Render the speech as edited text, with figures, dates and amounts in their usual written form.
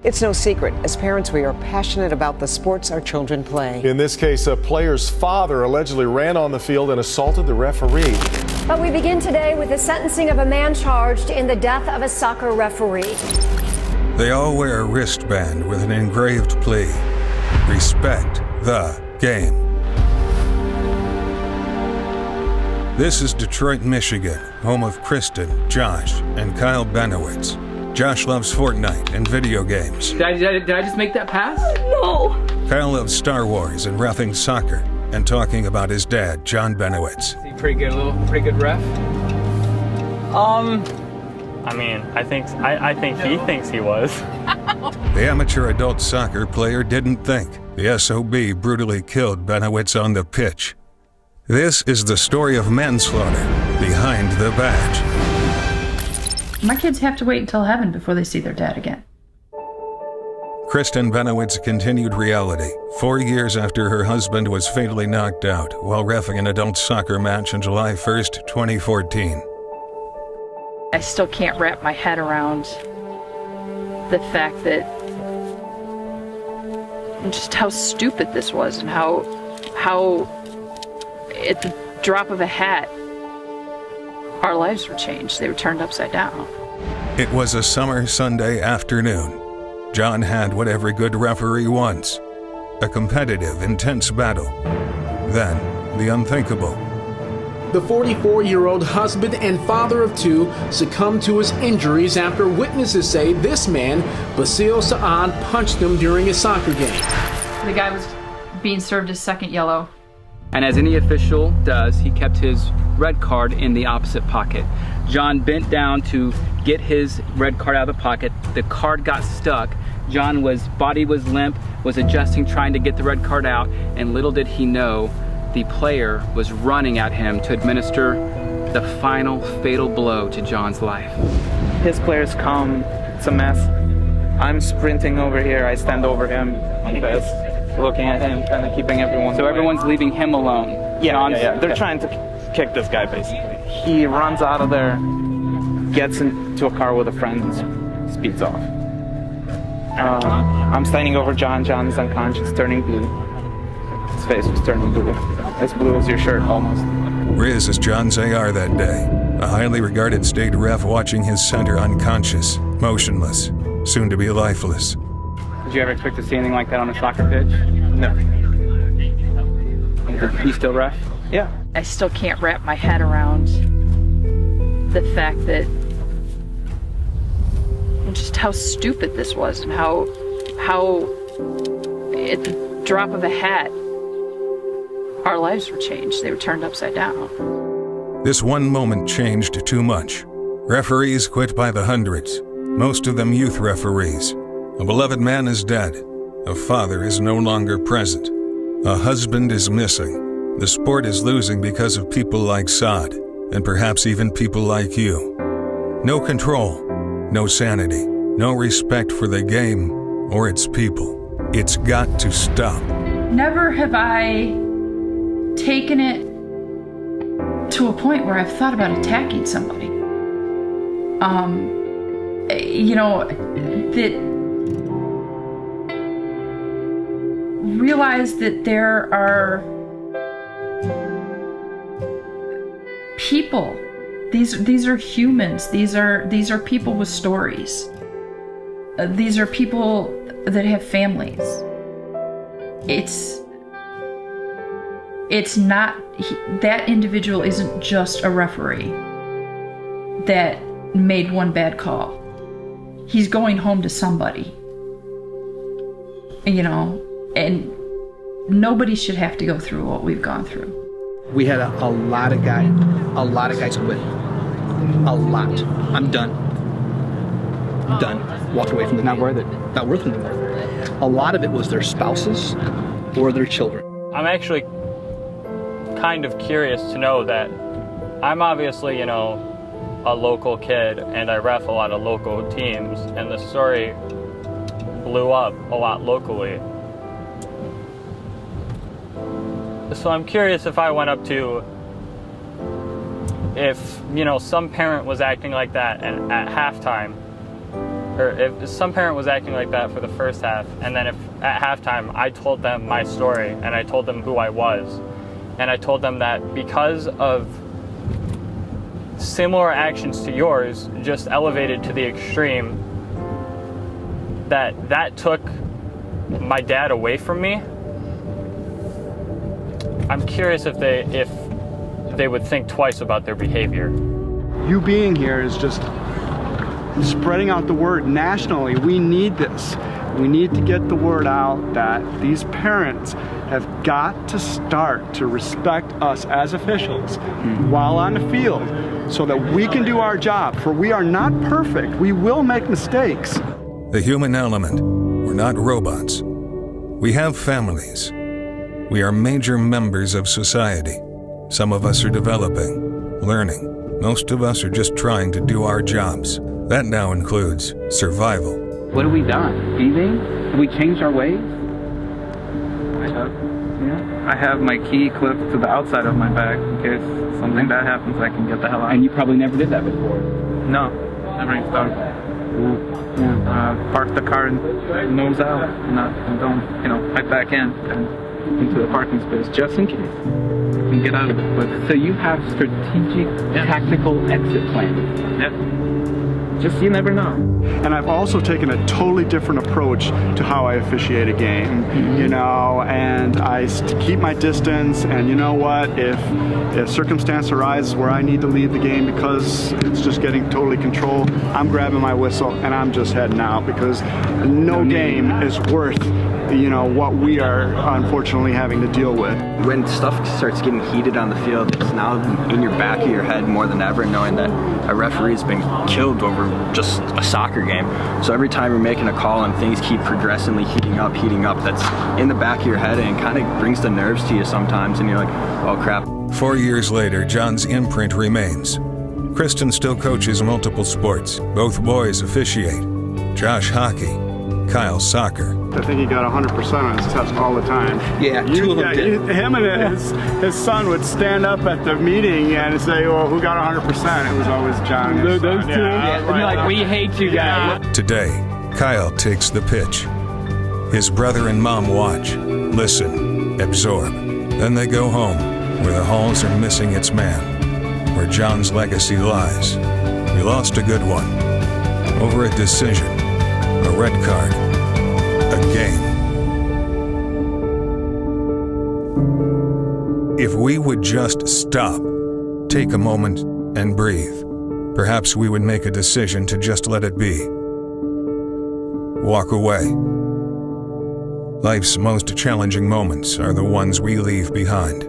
It's no secret. As parents, we are passionate about the sports our children play. In this case, a player's father allegedly ran on the field and assaulted the referee. But we begin today with the sentencing of a man charged in the death of a soccer referee. They all wear a wristband with an engraved plea: respect the game. This is Detroit, Michigan, home of Kristen, Josh, and Kyle Bieniewicz. Josh loves Fortnite and video games. Did I just make that pass? No. Kyle loves Star Wars and reffing soccer and talking about his dad, John Bieniewicz. Is he pretty good ref? I think he thinks he was. The amateur adult soccer player didn't think. The SOB brutally killed Bieniewicz on the pitch. This is the story of manslaughter behind the badge. My kids have to wait until heaven before they see their dad again. Kristen Bieniewicz continued reality 4 years after her husband was fatally knocked out while reffing an adult soccer match on July 1st, 2014. I still can't wrap my head around the fact that just how stupid this was and how at the drop of a hat, our lives were changed. They were turned upside down. It was a summer Sunday afternoon. John had what every good referee wants: a competitive, intense battle. Then, the unthinkable. The 44-year-old husband and father of two succumbed to his injuries after witnesses say this man, Basil Saad, punched him during a soccer game. The guy was being served his second yellow. And as any official does, he kept his red card in the opposite pocket. John bent down to get his red card out of the pocket. The card got stuck. John's body was limp, was adjusting, trying to get the red card out, and little did he know the player was running at him to administer the final fatal blow to John's life. His players come, it's a mess. I'm sprinting over here, I stand over him like this, looking at him, kind of keeping everyone. So everyone's leaving him alone. Yeah. They're trying to kick this guy, basically. He runs out of there, gets into a car with a friend, and speeds off. I'm standing over John. John is unconscious, turning blue. His face was turning blue. As blue as your shirt, almost. Riz is John's AR that day, a highly regarded state ref watching his center unconscious, motionless, soon to be lifeless. Did you ever expect to see anything like that on a soccer pitch? No. You still ref? Yeah. I still can't wrap my head around the fact that just how stupid this was and how at the drop of a hat, our lives were changed. They were turned upside down. This one moment changed too much. Referees quit by the hundreds, most of them youth referees. A beloved man is dead. A father is no longer present. A husband is missing. The sport is losing because of people like Saad, and perhaps even people like you. No control, no sanity, no respect for the game or its people. It's got to stop. Never have I taken it to a point where I've thought about attacking somebody. That realize that there are people. These are humans. These are people with stories. These are people that have families. It's not, that individual isn't just a referee that made one bad call. He's going home to somebody, and nobody should have to go through what we've gone through. We had a lot of guys quit. A lot. I'm done. Walked away from the game. Not worth it. Not worth it anymore. A lot of it was their spouses or their children. I'm actually kind of curious to know that I'm obviously, a local kid and I ref a lot of local teams, and the story blew up a lot locally. So I'm curious if I went up to, if some parent was acting like that and at halftime, or if some parent was acting like that for the first half, and then if at halftime I told them my story and I told them who I was, and I told them that because of similar actions to yours, just elevated to the extreme, that took my dad away from me, I'm curious if they would think twice about their behavior. You being here is just spreading out the word nationally. We need this. We need to get the word out that these parents have got to start to respect us as officials while on the field so that we can do our job, for we are not perfect. We will make mistakes. The human element. We're not robots. We have families. We are major members of society. Some of us are developing, learning. Most of us are just trying to do our jobs. That now includes survival. What have we done? Anything? Have we changed our ways? I have my key clipped to the outside of my bag in case something bad happens. I can get the hell out. And you probably never did that before. No, everything's done. Park the car and nose out, and don't, head back in and into the parking space just in case. And get out of it. But so you have strategic, tactical exit plans. Yeah. Just you never know. And I've also taken a totally different approach to how I officiate a game, and I keep my distance, and you know what, if circumstance arises where I need to leave the game because it's just getting totally controlled, I'm grabbing my whistle and I'm just heading out, because no game is worth what we are unfortunately having to deal with. When stuff starts getting heated on the field, it's now in your back of your head more than ever, knowing that a referee's been killed over just a soccer game. So every time you're making a call and things keep progressively heating up, that's in the back of your head, and it kind of brings the nerves to you sometimes, and you're like, oh crap. 4 years later, John's imprint remains. Kristen still coaches multiple sports. Both boys officiate. Josh hockey, Kyle soccer. I think he got 100% on his test all the time. Yeah, two of them did. Him and his son would stand up at the meeting and say, well, who got 100%? It was always John. Those two. Yeah, right. You're like, we hate you guys. Today, Kyle takes the pitch. His brother and mom watch, listen, absorb. Then they go home, where the halls are missing its man, where John's legacy lies. We lost a good one. Over a decision, a red card, a game. If we would just stop, take a moment, and breathe, perhaps we would make a decision to just let it be. Walk away. Life's most challenging moments are the ones we leave behind.